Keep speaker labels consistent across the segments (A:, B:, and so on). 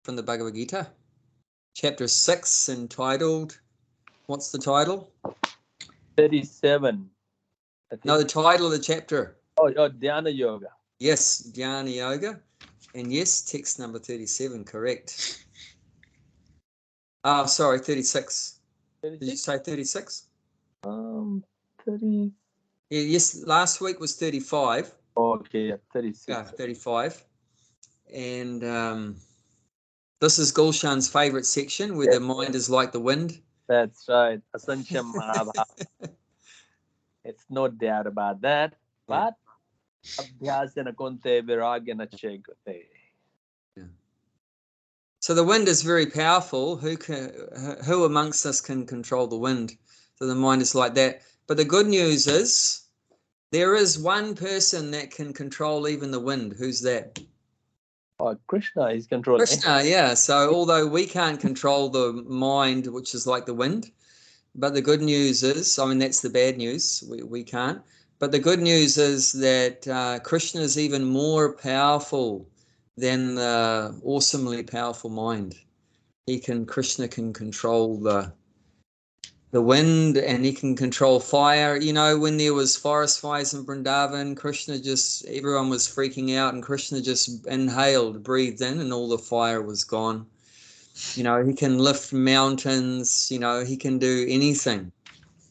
A: from the Bhagavad Gita, chapter 6, entitled, what's the title?
B: 37.
A: No, the title of the chapter.
B: Oh, Dhyana Yoga.
A: Yes, Dhyana Yoga. And yes, text number 37, correct. Oh, sorry, 36.
B: 36?
A: Did you say 36?
B: 30.
A: Yeah, yes, last week was 35.
B: Okay, yeah, 36.
A: Yeah, 35. And this is Gulshan's favorite section, where the mind is like the wind.
B: That's right. Asancham Mahabha. It's no doubt about that. But Abhyasana Kunte Viragana Chegote.
A: So the wind is very powerful. Who amongst us can control the wind? So the mind is like that. But the good news is there is one person that can control even the wind. Who's that?
B: Oh, Krishna is controlling.
A: Krishna, yeah. So although we can't control the mind, which is like the wind, but the good news is, I mean, that's the bad news. We can't. But the good news is that Krishna is even more powerful than the awesomely powerful mind. Krishna can control the wind, and he can control fire. You know, when there was forest fires in Vrindavan, everyone was freaking out, and Krishna just inhaled, breathed in, and all the fire was gone. You know, he can lift mountains, you know, he can do anything.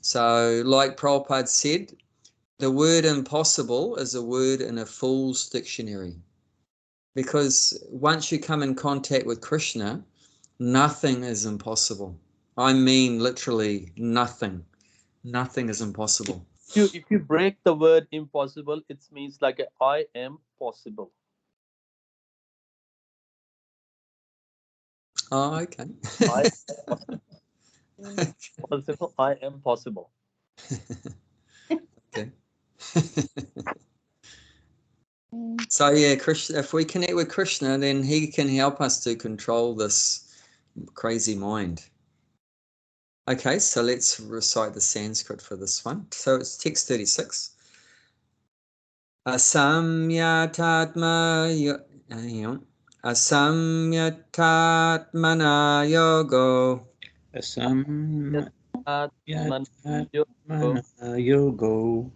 A: So like Prabhupada said, the word impossible is a word in a fool's dictionary. Because once you come in contact with Krishna, nothing is impossible. I mean, literally nothing. Nothing is impossible.
B: If you break the word impossible, it means like I am possible.
A: Oh, okay.
B: Possible. I am possible.
A: Okay. So yeah, Krishna, if we connect with Krishna, then he can help us to control this crazy mind. Okay, so let's recite the Sanskrit for this one. So it's text 36. Asamyatatmana yogo.
C: Asamyatatmana yogo.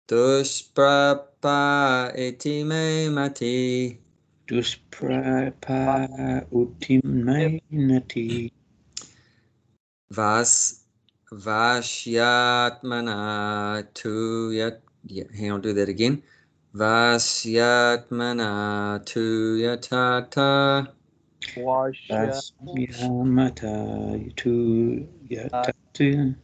A: Dusprapa iti me mati.
C: Dusprapa utimai nati.
A: Vashyatmana tu yat. Yeah, hang on, do that again. Vasyatmana tu yatata.
C: Vasyamata tu yatatu.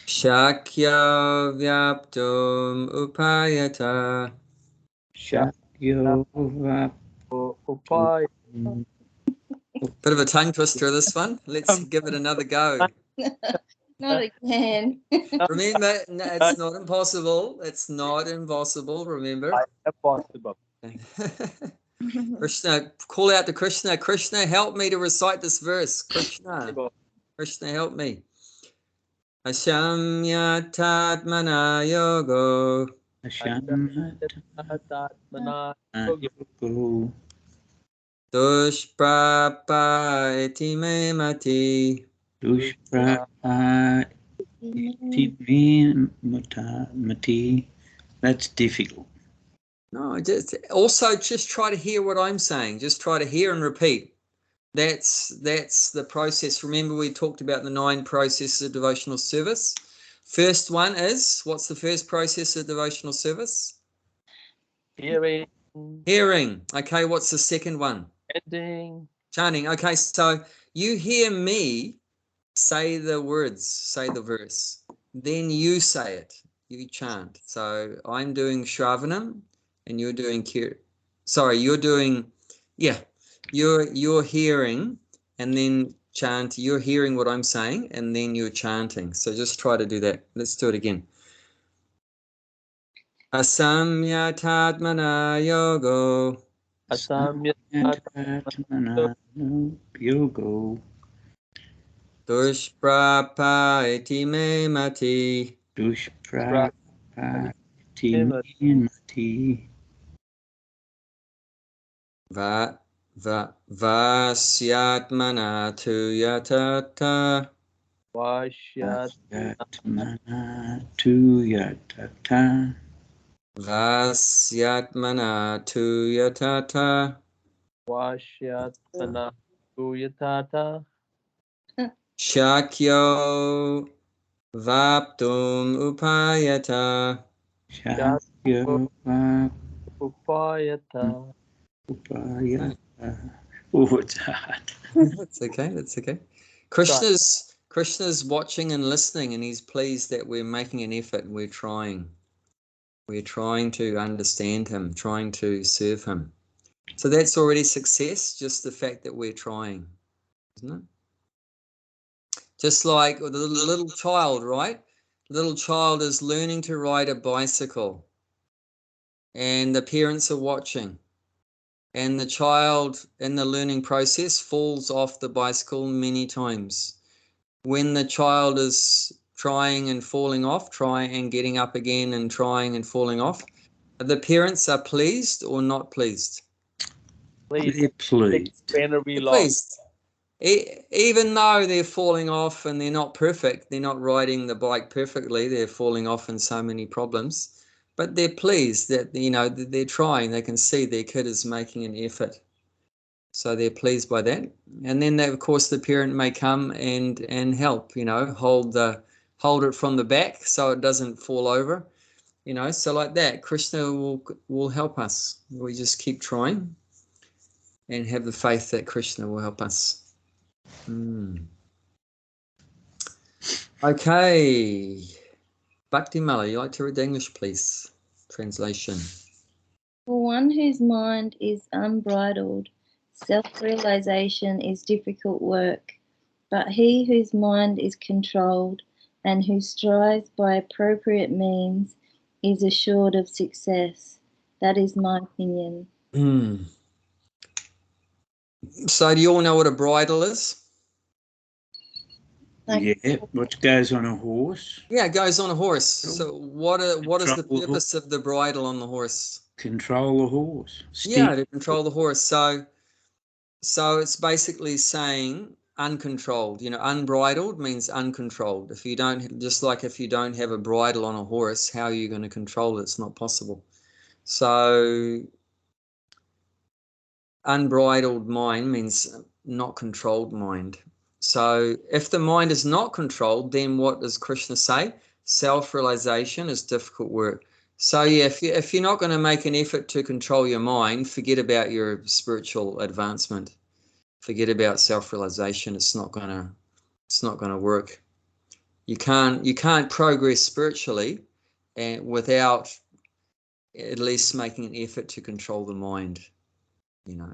A: Shakya vyaptum upayata.
C: Shakyo vaptum.
A: Bit of a tongue twister, this one. Let's give it another go.
D: Not again.
A: Remember, no, it's not impossible. It's not impossible, remember.
B: I am possible.
A: Krishna, call out to Krishna. Krishna, help me to recite this verse. Krishna, help me. Ashamyatatmana yogo.
C: Ashamyatatmana yogo.
A: Dushprapa iti me mati.
C: Dushprapa iti mati. That's difficult.
A: No, just try to hear what I'm saying. Just try to hear and repeat. That's the process. Remember, we talked about the 9 processes of devotional service. First one is, what's the first process of devotional service?
B: Hearing.
A: Okay, what's the second one? Chanting. Okay, so you hear me say the words, say the verse. Then you say it. You chant. So I'm doing Shravanam and you're doing you're hearing and then chant. You're hearing what I'm saying and then you're chanting. So just try to do that. Let's do it again. Asamyatatmana yogo.
C: Asamyatatmana yogo.
A: Dushprapa iti me mati.
C: Dushprapa iti me mati.
A: Vasyatmana tu yatata.
C: Yatmana tu yatata.
A: Vasyatmana tu yatata.
B: Vashyatmana tuyatata.
A: Shakyo vaptum upayata.
C: Shakyo
B: Upayata.
C: upayata. Oh, it's hard.
A: That's okay. That's okay. Krishna's watching and listening, and he's pleased that we're making an effort. We're trying. We're trying to understand him, trying to serve him. So that's already success, just the fact that we're trying, isn't it? Just like the little child, right? Little child is learning to ride a bicycle, and the parents are watching. And the child in the learning process falls off the bicycle many times. When the child is trying and falling off, trying and getting up again and trying and falling off, the parents are pleased or not pleased?
C: They're pleased.
B: Trainer we
A: They're
B: lost.
A: pleased. Even though they're falling off and they're not perfect, they're not riding the bike perfectly, they're falling off in so many problems, but they're pleased that, you know, they're trying. They can see their kid is making an effort. So they're pleased by that. And then, of course, the parent may come and help, you know, hold it from the back so it doesn't fall over, you know. So like that, Krishna will help us. We just keep trying and have the faith that Krishna will help us. Okay. Bhakti Mala, you like to read the English, please? Translation.
D: For one whose mind is unbridled, self-realization is difficult work, but he whose mind is controlled and who strives by appropriate means is assured of success. That is my opinion.
A: So do you all know what a bridle is?
C: Yeah, what goes on a horse?
A: Yeah, it goes on a horse. So what is the
C: Control the
A: purpose of the bridle on the horse?
C: Control the horse.
A: Yeah, to control the horse. So it's basically saying uncontrolled. You know, unbridled means uncontrolled. If you don't, just like if you don't have a bridle on a horse, how are you going to control it? It's not possible. So unbridled mind means not controlled mind. So if the mind is not controlled, then what does Krishna say? Self-realization is difficult work. So yeah, if you're not going to make an effort to control your mind, forget about your spiritual advancement. Forget about self-realization. It's not gonna work. You can't progress spiritually and without at least making an effort to control the mind. You know,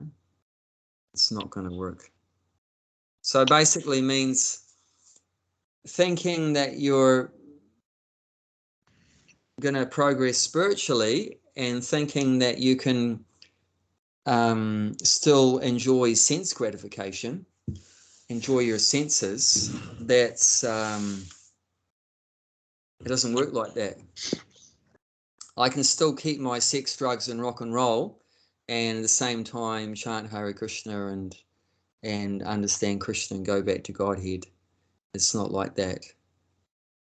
A: it's not going to work. So basically means thinking that you're going to progress spiritually and thinking that you can still enjoy sense gratification, enjoy your senses. That's it doesn't work like that. I can still keep my sex, drugs, and rock and roll, and at the same time chant Hare Krishna and understand Krishna and go back to Godhead. It's not like that.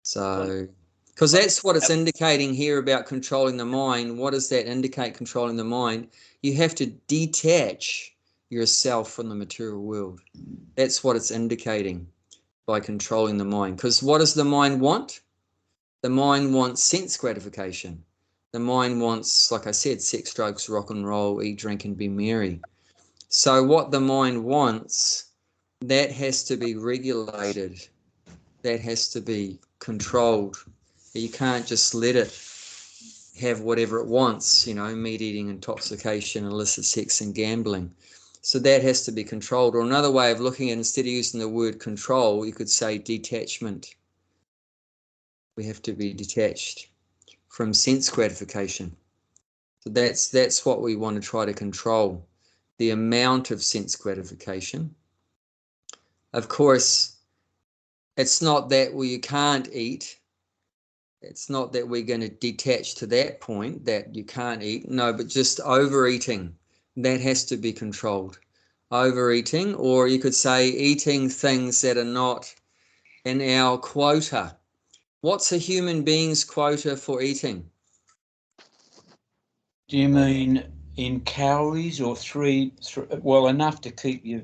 A: So, because that's what it's indicating here about controlling the mind. What does that indicate, controlling the mind? You have to detach yourself from the material world. That's what it's indicating by controlling the mind. Because what does the mind want? The mind wants sense gratification. The mind wants, like I said, sex, drugs, rock and roll, eat, drink, and be merry. So what the mind wants, that has to be regulated. That has to be controlled. You can't just let it have whatever it wants, you know, meat eating, intoxication, illicit sex, and gambling. So that has to be controlled. Or another way of looking at it, instead of using the word control, you could say detachment. We have to be detached from sense gratification. So that's what we want to try to control, the amount of sense gratification. Of course, it's not that you can't eat. It's not that we're going to detach to that point that you can't eat. No, but just overeating, that has to be controlled. Overeating, or you could say eating things that are not in our quota. What's a human being's quota for eating?
C: Do you mean in calories or well, enough to keep your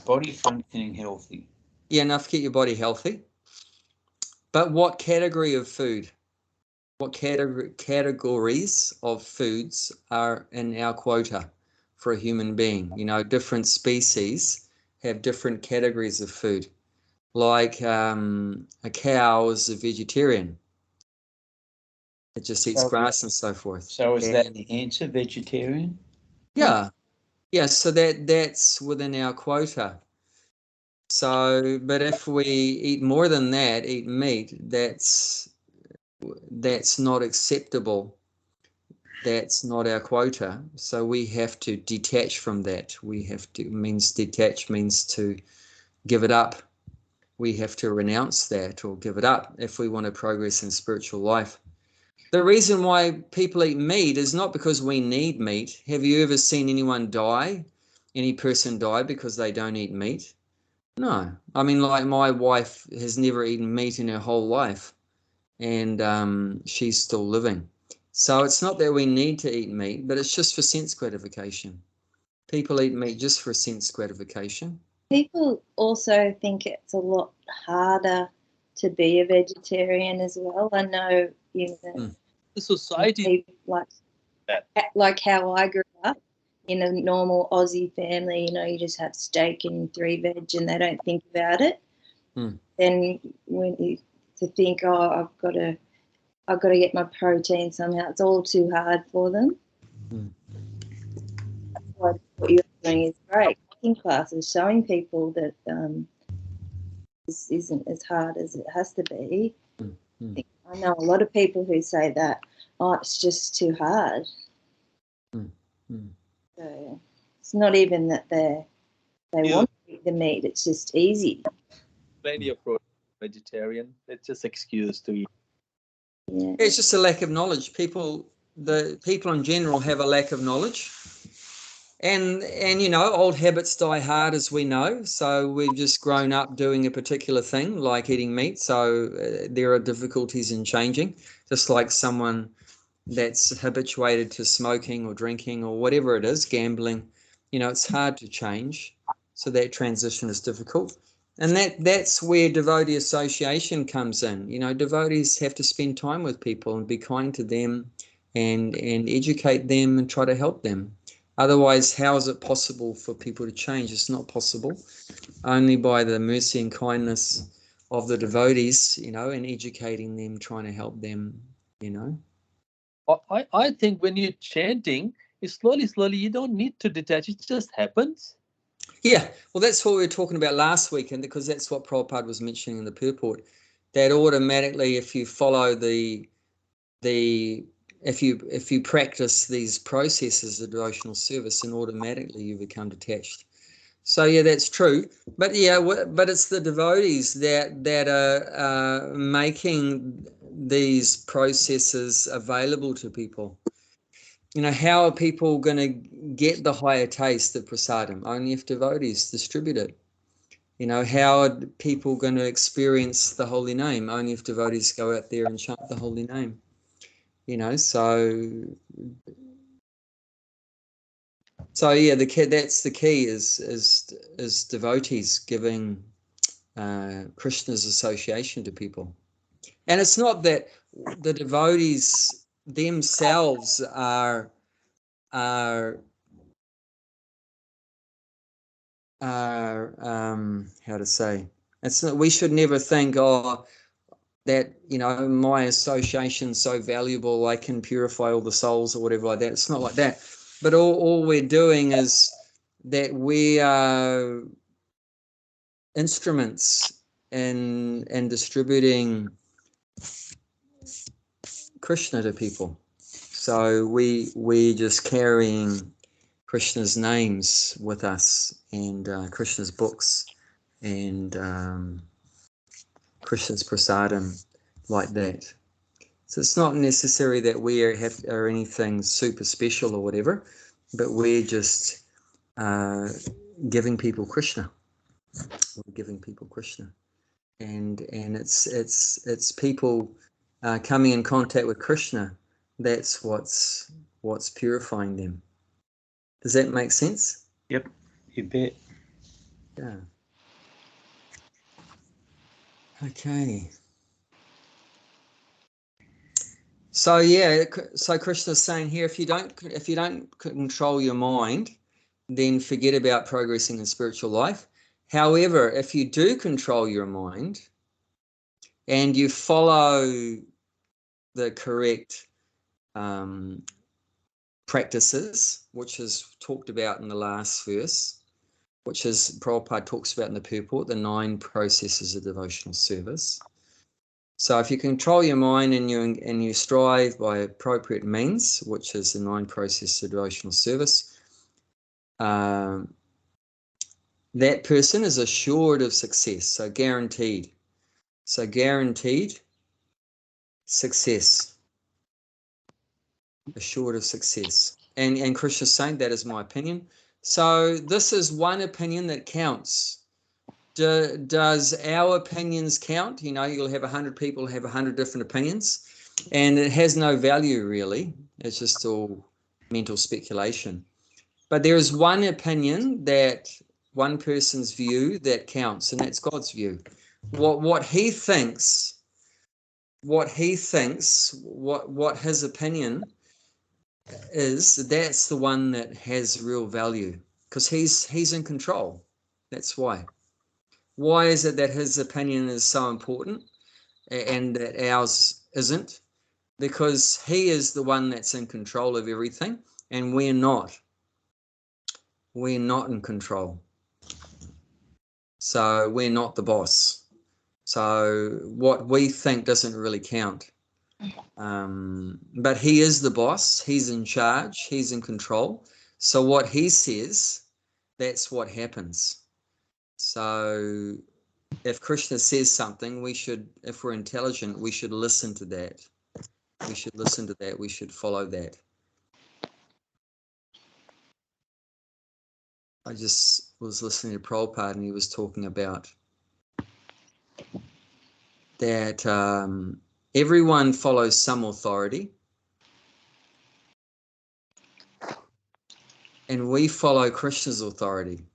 C: body functioning healthy?
A: Yeah, enough to keep your body healthy. But what category of food? What categories of foods are in our quota for a human being? You know, different species have different categories of food. Like a cow is a vegetarian. It just eats grass and so forth.
C: So is that the answer, vegetarian?
A: Yeah. Yeah, so that's within our quota. So, but if we eat more than that, eat meat, that's not acceptable. That's not our quota. So we have to detach from that. Detach means to give it up. We have to renounce that or give it up if we want to progress in spiritual life. The reason why people eat meat is not because we need meat. Have you ever seen anyone die? Any person die because they don't eat meat? No. I mean, like my wife has never eaten meat in her whole life, and she's still living. So it's not that we need to eat meat, but it's just for sense gratification. People eat meat just for sense gratification.
D: People also think it's a lot harder to be a vegetarian as well. I know in
B: The society,
D: like how I grew up in a normal Aussie family, you know, you just have steak and 3 veg and they don't think about it. Then when you to think, oh, I've got to get my protein somehow, it's all too hard for them. What you're doing is great. Cooking classes showing people that this isn't as hard as it has to be. I know a lot of people who say that, oh, it's just too hard. So it's not even that they want to eat the meat, it's just easy.
B: plenty of vegetarian. It's just excuse to eat.
D: Yeah.
A: It's just a lack of knowledge. The people in general have a lack of knowledge. And you know, old habits die hard, as we know. So we've just grown up doing a particular thing, like eating meat. So there are difficulties in changing, just like someone that's habituated to smoking or drinking or whatever it is, gambling. You know, it's hard to change. So that transition is difficult. And that's where devotee association comes in. You know, devotees have to spend time with people and be kind to them and educate them and try to help them. Otherwise, how is it possible for people to change? It's not possible. Only by the mercy and kindness of the devotees, you know, and educating them, trying to help them, you know.
B: I think when you're chanting, it's slowly, you don't need to detach. It just happens.
A: Yeah, well, that's what we were talking about last week, and because that's what Prabhupada was mentioning in the purport, that automatically, if you follow if you practice these processes of devotional service, then automatically you become detached. So yeah, that's true. But yeah, but it's the devotees that are making these processes available to people. You know, how are people going to get the higher taste of prasadam? Only if devotees distribute it. You know, how are people going to experience the holy name? Only if devotees go out there and chant the holy name. You know, so yeah, that's the key is devotees giving Krishna's association to people. And it's not that the devotees themselves are how to say, it's not, we should never think, oh, that, you know, my association's so valuable, I can purify all the souls or whatever like that. It's not like that. But all we're doing is that we are instruments in distributing Krishna to people. So we just carrying Krishna's names with us and Krishna's books and Krishna's prasadam like that. So it's not necessary that we are anything super special or whatever. but we're just giving people Krishna. We're giving people Krishna, and it's people coming in contact with Krishna. That's what's purifying them. Does that make sense?
C: Yep, you bet.
A: Yeah. Okay. So yeah, so Krishna's saying here, if you don't control your mind, then forget about progressing in spiritual life. However, if you do control your mind and you follow the correct practices, which is talked about in the last verse, which is Prabhupada talks about in the purport, the 9 processes of devotional service. So if you control your mind and you strive by appropriate means, which is the 9 processes of devotional service, that person is assured of success, so guaranteed. So guaranteed success, assured of success. And Krishna's saying that is my opinion. So this is one opinion that counts. Does our opinions count? You know, you'll have 100 people have 100 different opinions, and it has no value really. It's just all mental speculation. But there is one opinion, that one person's view, that counts, and that's God's view. What he thinks, what his opinion is, that's the one that has real value, because he's in control. That's why. Why is it that his opinion is so important and that ours isn't? Because he is the one that's in control of everything, and we're not. We're not in control. So we're not the boss. So what we think doesn't really count. But he is the boss. He's in charge. He's in control. So what he says, that's what happens. So if Krishna says something, we should, if we're intelligent, we should listen to that. We should listen to that. We should follow that. I just was listening to Prabhupada, and he was talking about that everyone follows some authority, and we follow Krishna's authority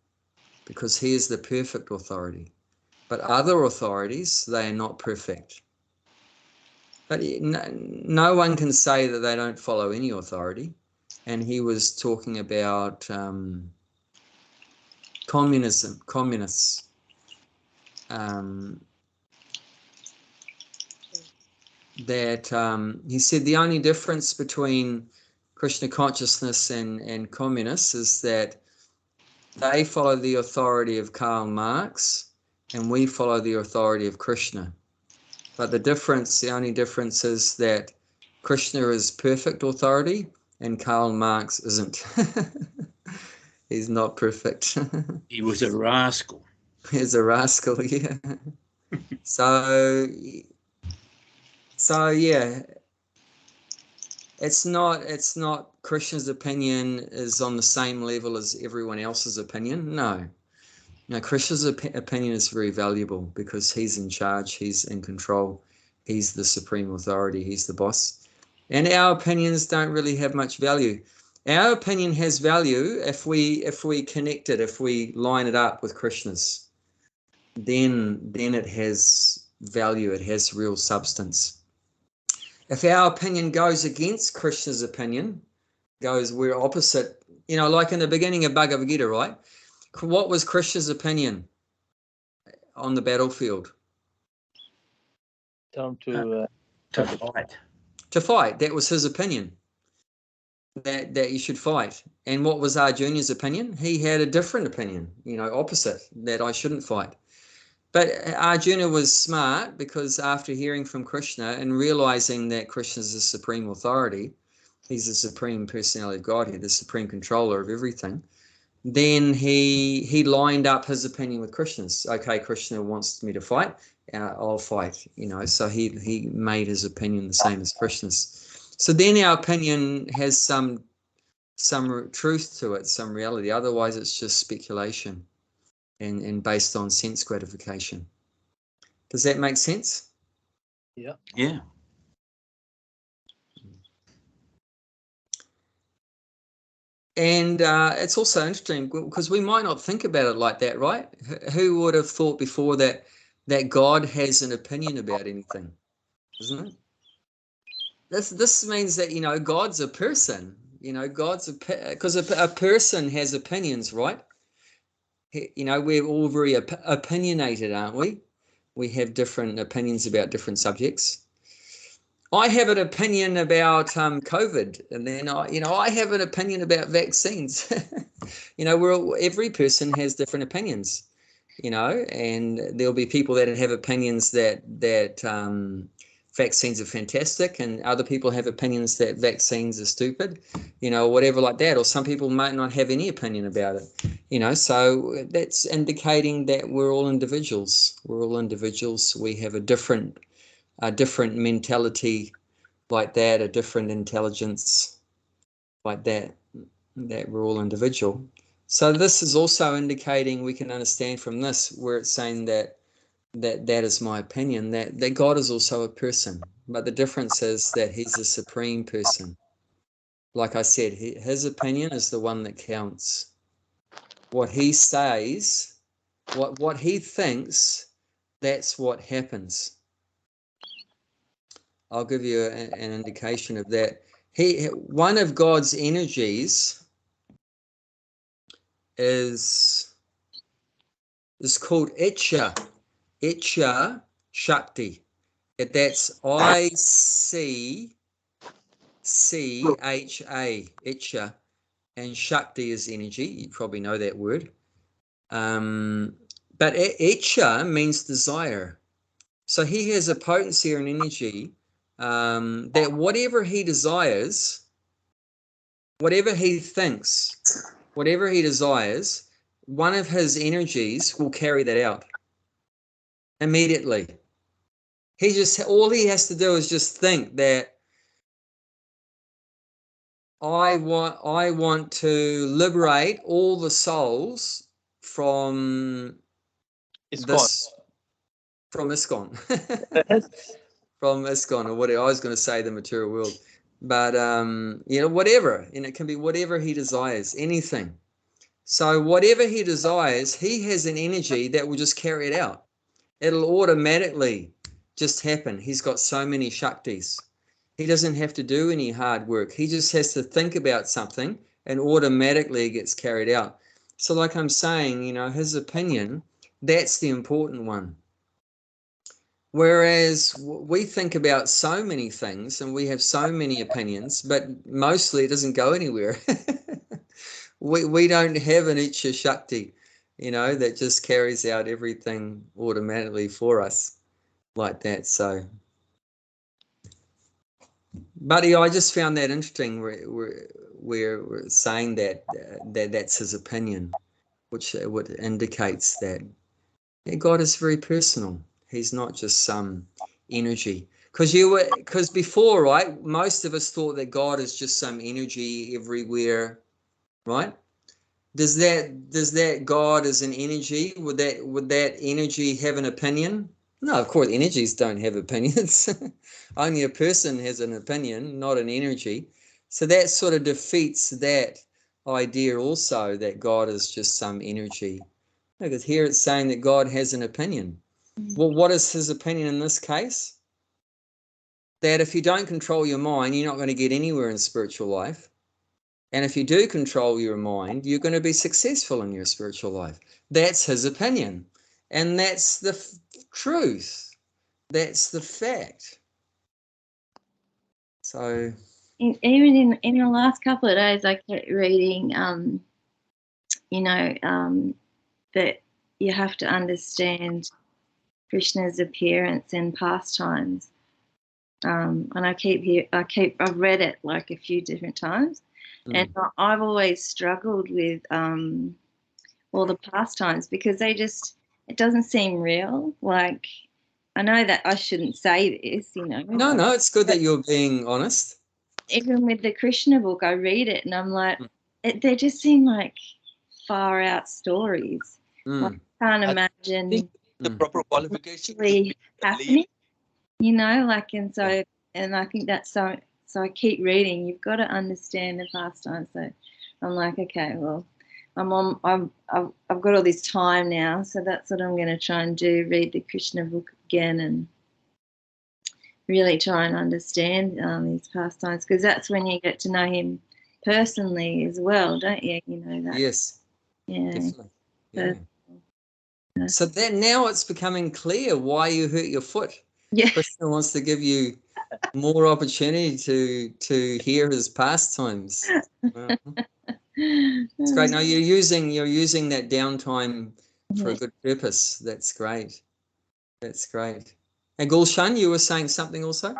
A: because he is the perfect authority. But other authorities, they are not perfect. But no one can say that they don't follow any authority. And he was talking about communists. He said the only difference between Krishna consciousness and communists is that they follow the authority of Karl Marx and we follow the authority of Krishna. But the only difference is that Krishna is perfect authority and Karl Marx isn't. He's not perfect.
C: He was a rascal.
A: He's a rascal, yeah. So yeah, it's not Krishna's opinion is on the same level as everyone else's opinion. No, Krishna's opinion is very valuable because he's in charge, he's in control, he's the supreme authority, he's the boss. And our opinions don't really have much value. Our opinion has value if we connect it, if we line it up with Krishna's. Then it has value, it has real substance. If our opinion goes against Krishna's opinion, we're opposite, like in the beginning of Bhagavad Gita, right? What was Krishna's opinion on the battlefield?
B: Time to
C: fight.
A: To fight. That was his opinion. That you should fight. And what was Arjuna's opinion? He had a different opinion, opposite, that I shouldn't fight. But Arjuna was smart because after hearing from Krishna and realizing that Krishna is the supreme authority, he's the supreme personality of Godhead, the supreme controller of everything, then he lined up his opinion with Krishna's. Okay, Krishna wants me to fight, I'll fight, so he made his opinion the same as Krishna's. So then our opinion has some some truth to it, some reality. Otherwise, it's just speculation and based on sense gratification. Does that make sense?
B: Yeah.
C: Yeah.
A: And it's also interesting because we might not think about it like that, right? Who would have thought before that God has an opinion about anything, isn't it? This means that, you know, God's a person. You know, because a person has opinions, right? You know, we're all very opinionated, aren't we? We have different opinions about different subjects. I have an opinion about COVID, and then I have an opinion about vaccines. You know, every person has different opinions, you know, and there'll be people that have opinions that vaccines are fantastic, and other people have opinions that vaccines are stupid, you know, whatever like that. Or some people might not have any opinion about it, you know. So that's indicating that we're all individuals. We're all individuals. We have a different mentality like that, a different intelligence like that we're all individual. So this is also indicating, we can understand from this, where it's saying that is my opinion, that God is also a person, but the difference is that he's a supreme person. Like I said, his opinion is the one that counts. What he says, what he thinks, that's what happens. I'll give you an indication of that. One of God's energies is called Icha Shakti. That's ICCHA, Icha, and Shakti is energy. You probably know that word. But Icha means desire. So he has a potency or an energy that whatever he desires, whatever he thinks, whatever he desires, one of his energies will carry that out immediately. All he has to do is just think that I want to liberate all the souls from
B: ISKCON.
A: From ISKCON. From ISKCON, or whatever. I was going to say the material world. But you know, whatever, and it can be whatever he desires, anything. So whatever he desires, he has an energy that will just carry it out. It'll automatically just happen. He's got so many Shaktis. He doesn't have to do any hard work. He just has to think about something and automatically it gets carried out. So like I'm saying, you know, his opinion, that's the important one. Whereas we think about so many things and we have so many opinions, but mostly it doesn't go anywhere. We don't have an Icha Shakti, you know, that just carries out everything automatically for us like that. So, but yeah, I just found that interesting. We're saying that that's his opinion, which indicates that God is very personal. He's not just some energy. Because before, right, most of us thought that God is just some energy everywhere, right? Does that God is an energy? Would that energy have an opinion? No, of course, energies don't have opinions. Only a person has an opinion, not an energy. So that sort of defeats that idea also, that God is just some energy. Because here it's saying that God has an opinion. Well, what is his opinion in this case? That if you don't control your mind, you're not going to get anywhere in spiritual life. And if you do control your mind, you're going to be successful in your spiritual life. That's his opinion. And that's the truth. That's the fact. So
D: Even in the last couple of days, I kept reading, that you have to understand Krishna's appearance and pastimes. And I've read it like a few different times. And I've always struggled with all the pastimes because it doesn't seem real. Like, I know that I shouldn't say this, you know.
A: No, it's good that you're being honest.
D: even with the Krishna book, I read it and I'm like, they just seem like far out stories. Like, I can't imagine
B: the proper qualification
D: actually happening, you know, like, and so, and I think that's so I keep reading. You've got to understand the pastime. So I'm like, okay, well, I've got all this time now, so that's what I'm going to try and do, read the Krishna book again and really try and understand his pastimes, because that's when you get to know him personally as well, don't you? You know that.
A: Yes.
D: Yeah.
A: Definitely. Yeah. So then now it's becoming clear why you hurt your foot.
D: Yeah.
A: Krishna wants to give you more opportunity to hear his pastimes. Wow. It's great. No, you're using that downtime for a good purpose. That's great. That's great. And Gulshan, you were saying something also?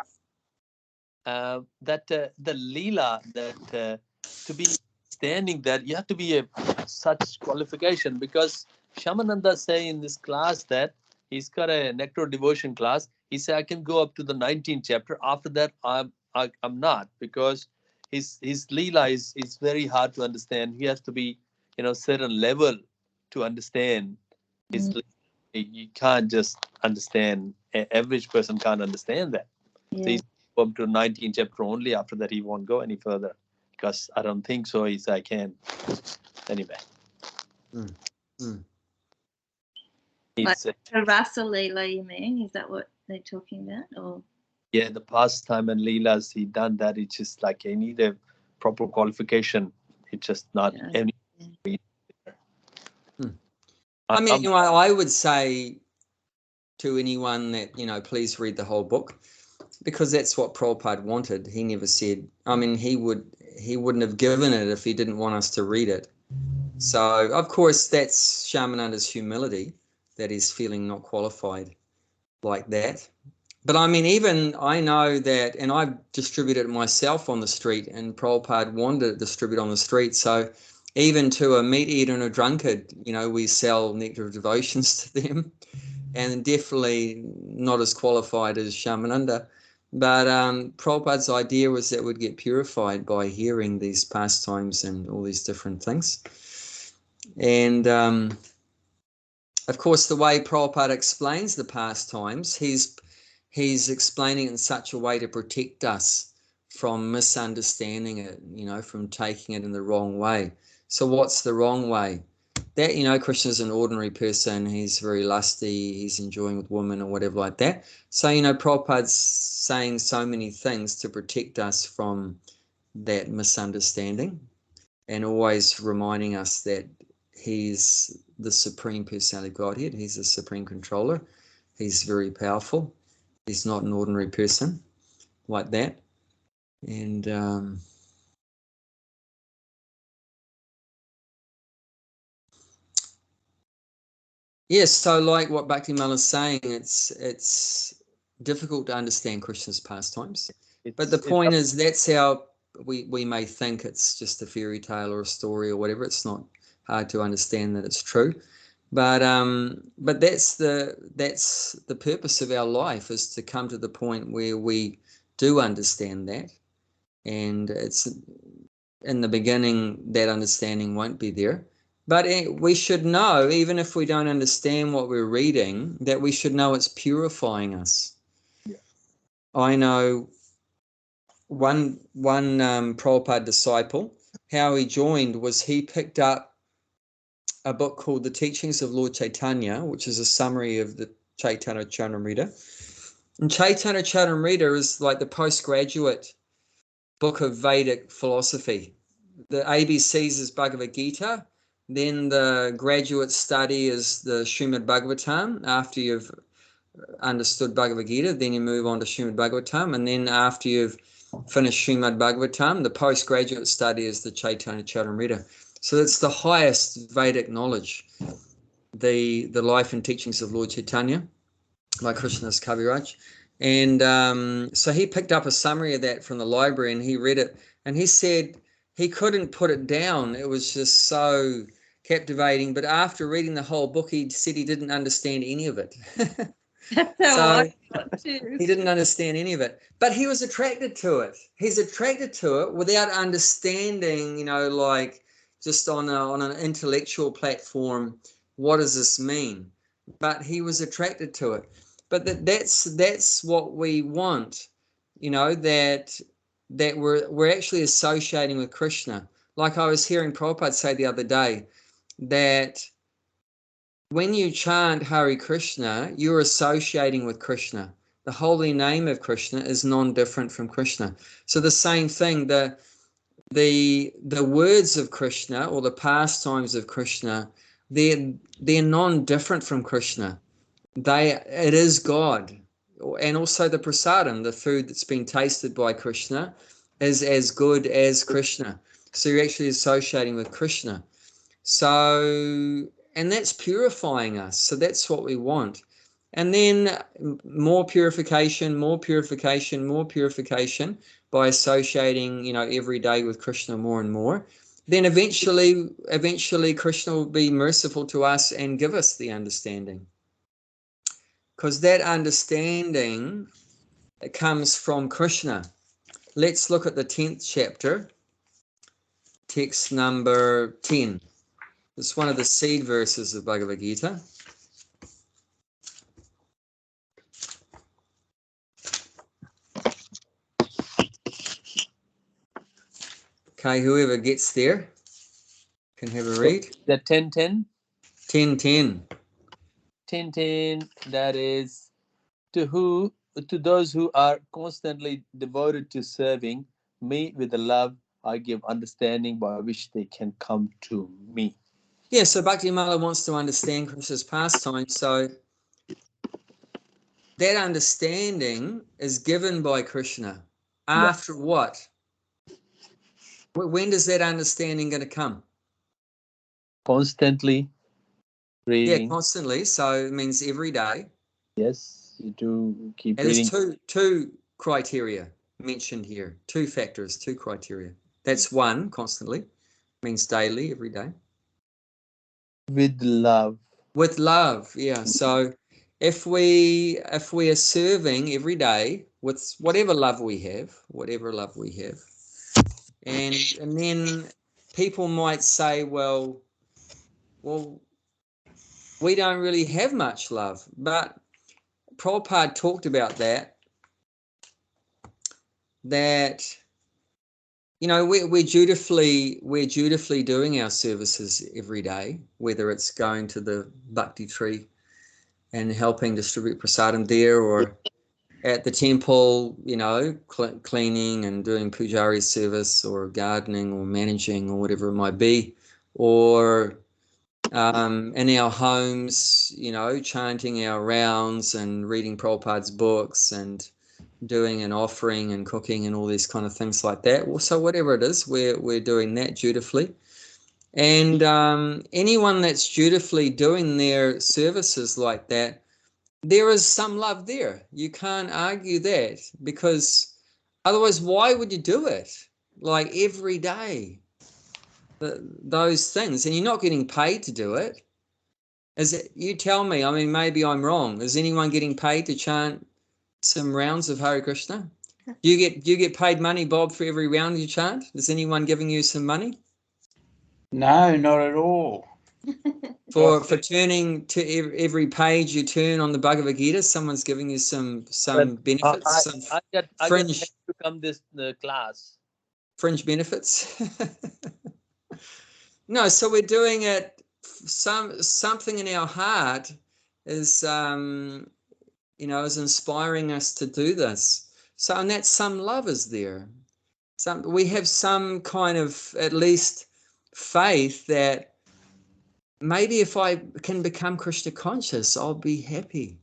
B: That the Leela, that to be standing that, you have to be such qualification, because Shamananda say in this class that he's got a nectar devotion class. He said, I can go up to the 19th chapter. After that, I'm not, because his Leela is very hard to understand. He has to be, certain level to understand his Leela. You can't just understand. Average person can't understand that.
D: Yeah.
B: So he's up to 19th chapter only. After that, he won't go any further, because I don't think so. I can. Anyway.
D: Like
B: It's,
D: Rasa Leela, you mean? Is that what they're talking about? Or
B: yeah, the pastime and Leelas, he done that. It's just like he need a proper qualification. It's just not any.
A: I mean, I would say to anyone that, please read the whole book, because that's what Prabhupada wanted. He never said, I mean, he wouldn't have given it if he didn't want us to read it. So, of course, that's Shamananda's humility, that he's feeling not qualified like that. But I mean, even I know that, and I've distributed it myself on the street, and Prabhupada wanted it distributed on the street. So even to a meat eater and a drunkard, we sell nectar of devotions to them, and definitely not as qualified as Shamananda. But Prabhupada's idea was that we'd get purified by hearing these pastimes and all these different things. And of course, the way Prabhupada explains the pastimes, he's explaining it in such a way to protect us from misunderstanding it, from taking it in the wrong way. So what's the wrong way? That, Krishna's an ordinary person. He's very lusty. He's enjoying with women or whatever like that. So, Prabhupada's saying so many things to protect us from that misunderstanding, and always reminding us that he's the Supreme Personality of Godhead. He's the Supreme Controller. He's very powerful. He's not an ordinary person like that. And yes, so like what Bhaktimal is saying, it's difficult to understand Krishna's pastimes. But the point is, that's how we may think it's just a fairy tale or a story or whatever. It's not hard to understand that it's true. But that's the purpose of our life, is to come to the point where we do understand that. And it's in the beginning, that understanding won't be there. But we should know, even if we don't understand what we're reading, that we should know it's purifying us. Yeah. I know one Prabhupada disciple, how he joined was he picked up a book called The Teachings of Lord Chaitanya, which is a summary of the Chaitanya Charitamrita. And Chaitanya Charitamrita is like the postgraduate book of Vedic philosophy. The ABCs is Bhagavad Gita. Then the graduate study is the Srimad Bhagavatam. After you've understood Bhagavad Gita, then you move on to Srimad Bhagavatam. And then after you've finished Srimad Bhagavatam, the postgraduate study is the Chaitanya Charitamrita. So it's the highest Vedic knowledge, the life and teachings of Lord Chaitanya by Krishnadas Kaviraj. And so he picked up a summary of that from the library, and he read it, and he said he couldn't put it down. It was just so captivating. But after reading the whole book, he said he didn't understand any of it.
D: That's how
A: So
D: I got too.
A: he didn't understand any of it, but he was attracted to it. He's attracted to it without understanding, like just on an intellectual platform, what does this mean? But he was attracted to it. But that's what we want, that we're actually associating with Krishna. Like I was hearing Prabhupada say the other day, that when you chant Hare Krishna, you're associating with Krishna. The holy name of Krishna is non-different from Krishna. So the same thing, the words of Krishna or the pastimes of Krishna, they're non-different from Krishna. It is God. And also the prasadam, the food that's been tasted by Krishna, is as good as Krishna. So you're actually associating with Krishna. So, and that's purifying us. So that's what we want. And then more purification, more purification, more purification by associating, every day with Krishna more and more. Then eventually Krishna will be merciful to us and give us the understanding. Because that understanding comes from Krishna. Let's look at the 10th chapter, text number 10. It's one of the seed verses of Bhagavad Gita. Okay, whoever gets there can have a read.
B: The 10:10.
A: 10:10.
B: 10:10. That is to those who are constantly devoted to serving me with the love I give understanding by which they can come to me.
A: Yeah, so Bhakti-Mala wants to understand Krishna's pastime. So that understanding is given by Krishna. After what? When does that understanding going to come?
B: Constantly reading.
A: Yeah, constantly. So it means every day.
B: Yes, you do keep
A: And
B: reading.
A: there's two criteria mentioned here. 2 factors, 2 criteria. That's one, constantly. Means daily, every day.
B: With love.
A: With love, yeah. So if we are serving every day with whatever love we have, and then people might say, well, we don't really have much love. But Prabhupada talked about that we're dutifully doing our services every day, whether it's going to the bhakti tree and helping distribute prasadam there, or at the temple, cleaning and doing pujari service, or gardening or managing or whatever it might be, or in our homes, chanting our rounds and reading Prabhupada's books and doing an offering and cooking and all these kind of things like that. So whatever it is, we're doing that dutifully. And anyone that's dutifully doing their services like that, there is some love there. You can't argue that, because otherwise, why would you do it? Like every day, those things, and you're not getting paid to do it. You tell me, I mean, maybe I'm wrong. Is anyone getting paid to chant some rounds of Hare Krishna? Do you get paid money, Bob, for every round you chant? Is anyone giving you some money?
C: No, not at all.
A: For turning to every page you turn on the Bhagavad Gita, someone's giving you some benefits,
B: I get
A: fringe
B: to come this class.
A: Fringe benefits. No, so we're doing it. Something in our heart is is inspiring us to do this. So, and that some love is there. We have some kind of, at least, faith that maybe if I can become Krishna conscious, I'll be happy.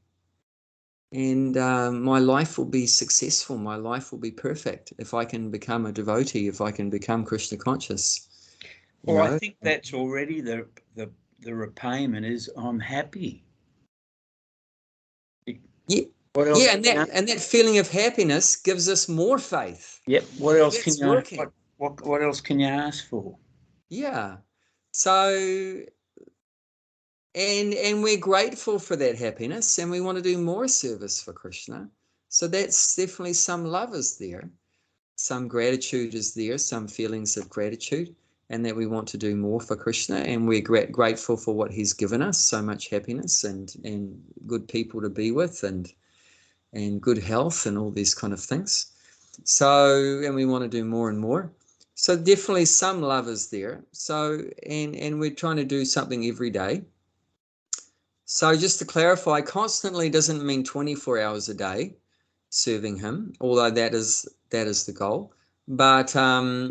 A: And my life will be successful. My life will be perfect if I can become a devotee, if I can become Krishna conscious.
C: Well, I think that's already the repayment is I'm happy.
A: Yeah. Yeah, and that feeling of happiness gives us more faith.
C: Yep. What else
A: can
C: you what else can you ask for?
A: Yeah. So and we're grateful for that happiness, and we want to do more service for Krishna. So that's definitely some love is there, some gratitude is there, some feelings of gratitude, and that we want to do more for Krishna, and we're grateful for what he's given us, so much happiness and good people to be with, and good health and all these kind of things. So, and we want to do more and more. So definitely some love is there. So, and we're trying to do something every day. So just to clarify, constantly doesn't mean 24 hours a day serving him, although that is the goal. But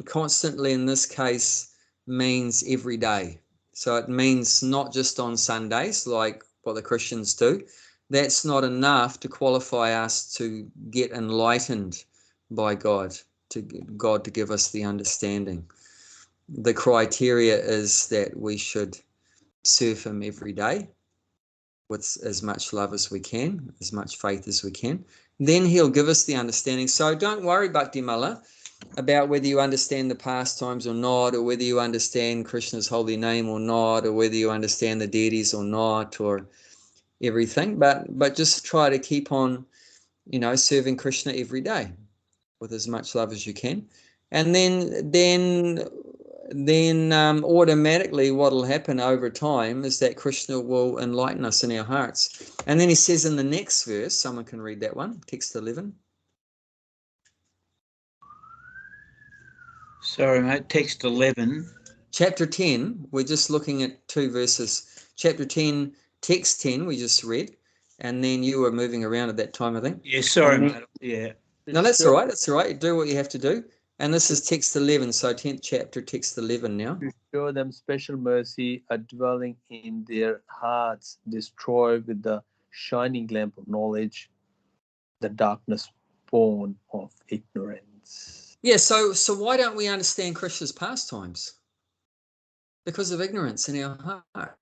A: constantly in this case means every day. So it means not just on Sundays like what the Christians do. That's not enough to qualify us to get enlightened by God, to give us the understanding. The criteria is that we should serve him every day with as much love as we can, as much faith as we can. Then he'll give us the understanding. So don't worry, Bhakti Mala, about whether you understand the pastimes or not, or whether you understand Krishna's holy name or not, or whether you understand the deities or not, or everything. But just try to keep on, serving Krishna every day with as much love as you can. And then automatically what will happen over time is that Krishna will enlighten us in our hearts. And then he says in the next verse, someone can read that one, text 11.
C: Sorry, mate, text 11.
A: Chapter 10, we're just looking at 2 verses. Chapter 10, text 10, we just read. And then you were moving around at that time, I think.
C: Yeah, sorry, mate. Yeah.
A: No, that's all right. That's all right. Do what you have to do. And this is text 11, so 10th chapter, text 11 now.
B: To show them special mercy, a dwelling in their hearts, destroy with the shining lamp of knowledge the darkness born of ignorance.
A: Yeah, so why don't we understand Krishna's pastimes? Because of ignorance in our heart.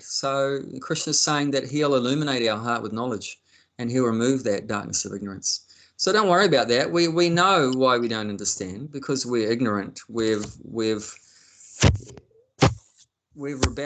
A: So Krishna's saying that he'll illuminate our heart with knowledge, and he'll remove that darkness of ignorance. So don't worry about that. We know why we don't understand, because we're ignorant. We've rebelled